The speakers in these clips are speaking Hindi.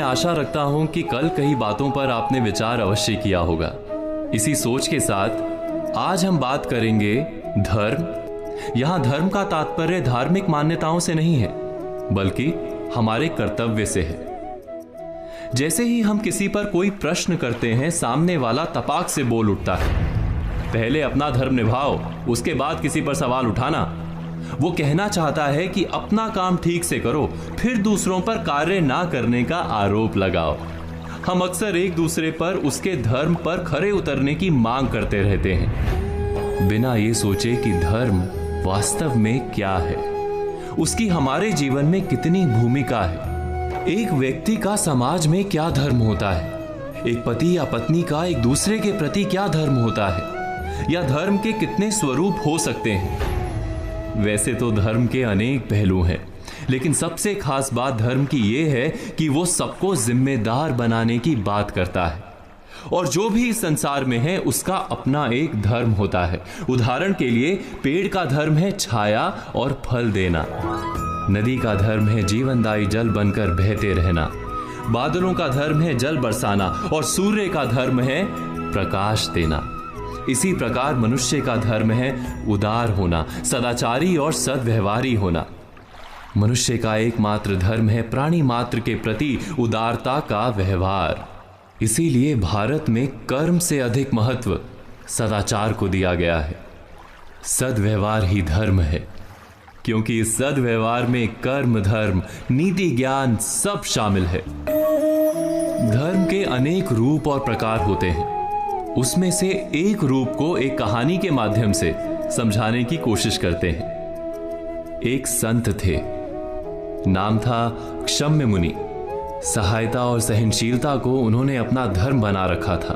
आशा रखता हूं कि कल कई बातों पर आपने विचार अवश्य किया होगा। इसी सोच के साथ आज हम बात करेंगे धर्म। यहां धर्म का तात्पर्य धार्मिक मान्यताओं से नहीं है, बल्कि हमारे कर्तव्य से है। जैसे ही हम किसी पर कोई प्रश्न करते हैं, सामने वाला तपाक से बोल उठता है, पहले अपना धर्म निभाओ, उसके बाद किसी पर सवाल उठाना। वो कहना चाहता है कि अपना काम ठीक से करो, फिर दूसरों पर कार्य ना करने का आरोप लगाओ। हम अक्सर एक दूसरे पर उसके धर्म पर खरे उतरने की मांग करते रहते हैं, बिना ये सोचे कि धर्म वास्तव में क्या है, उसकी हमारे जीवन में कितनी भूमिका है। एक व्यक्ति का समाज में क्या धर्म होता है, एक पति या पत्नी का एक दूसरे के प्रति क्या धर्म होता है, या धर्म के कितने स्वरूप हो सकते हैं। वैसे तो धर्म के अनेक पहलू हैं, लेकिन सबसे खास बात धर्म की यह है कि वो सबको जिम्मेदार बनाने की बात करता है। और जो भी इस संसार में है उसका अपना एक धर्म होता है। उदाहरण के लिए पेड़ का धर्म है छाया और फल देना, नदी का धर्म है जीवनदायी जल बनकर बहते रहना, बादलों का धर्म है जल बरसाना, और सूर्य का धर्म है प्रकाश देना। इसी प्रकार मनुष्य का धर्म है उदार होना, सदाचारी और सद्व्यवहारी होना। मनुष्य का एकमात्र धर्म है प्राणी मात्र के प्रति उदारता का व्यवहार। इसीलिए भारत में कर्म से अधिक महत्व सदाचार को दिया गया है। सद्व्यवहार ही धर्म है, क्योंकि इस सद्व्यवहार में कर्म, धर्म, नीति, ज्ञान सब शामिल है। धर्म के अनेक रूप और प्रकार होते हैं। उसमें से एक रूप को एक कहानी के माध्यम से समझाने की कोशिश करते हैं। एक संत थे, नाम था क्षम्य मुनि। सहायता और सहनशीलता को उन्होंने अपना धर्म बना रखा था।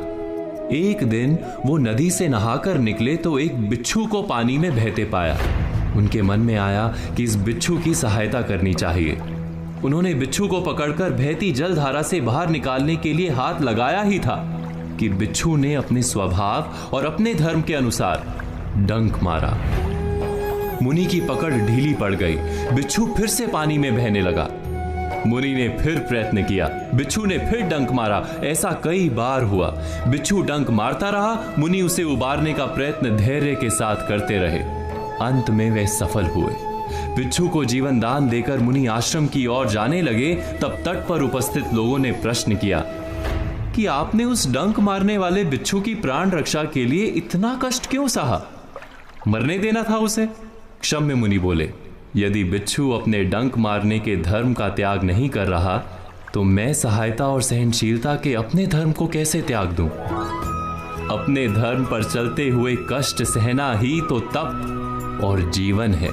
एक दिन वो नदी से नहाकर निकले तो एक बिच्छू को पानी में बहते पाया। उनके मन में आया कि इस बिच्छू की सहायता करनी चाहिए। उन्होंने बिच्छू को पकड़कर बहती जलधारा से बाहर निकालने के लिए हाथ लगाया ही था कि बिच्छू ने अपने स्वभाव और अपने धर्म के अनुसार डंक मारा। मुनि की पकड़ ढीली पड़ गई। बिच्छू फिर से पानी में बहने लगा। मुनि ने फिर प्रयत्न किया, बिच्छू ने फिर डंक मारा। ऐसा कई बार हुआ। बिच्छू डंक मारता रहा, मुनि उसे उबारने का प्रयत्न धैर्य के साथ करते रहे। अंत में वे सफल हुए। बिच्छू को जीवन दान देकर मुनि आश्रम की ओर जाने लगे। तब तट पर उपस्थित लोगों ने प्रश्न किया कि आपने उस डंक मारने वाले बिच्छू की प्राण रक्षा के लिए इतना कष्ट क्यों सहा? मरने देना था उसे। क्षम्य मुनि बोले, यदि बिच्छू अपने डंक मारने के धर्म का त्याग नहीं कर रहा, तो मैं सहायता और सहनशीलता के अपने धर्म को कैसे त्याग दूं? अपने धर्म पर चलते हुए कष्ट सहना ही तो तप और जीवन है।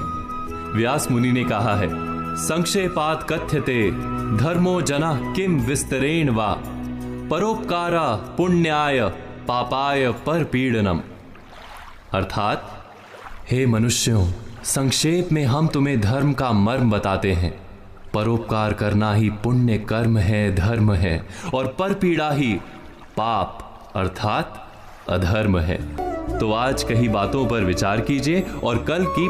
व्यास मुनि ने कहा है, संक्षेपात कथ्यते धर्मो जना किम विस्तरेण वा परोपकारा पुण्याय पापाय परपीड़नम। अर्थात, हे मनुष्यों, संक्षेप में हम तुम्हें धर्म का मर्म बताते हैं। परोपकार करना ही पुण्य कर्म है, धर्म है, और परपीड़ा ही पाप अर्थात अधर्म है। तो आज कही बातों पर विचार कीजिए और कल की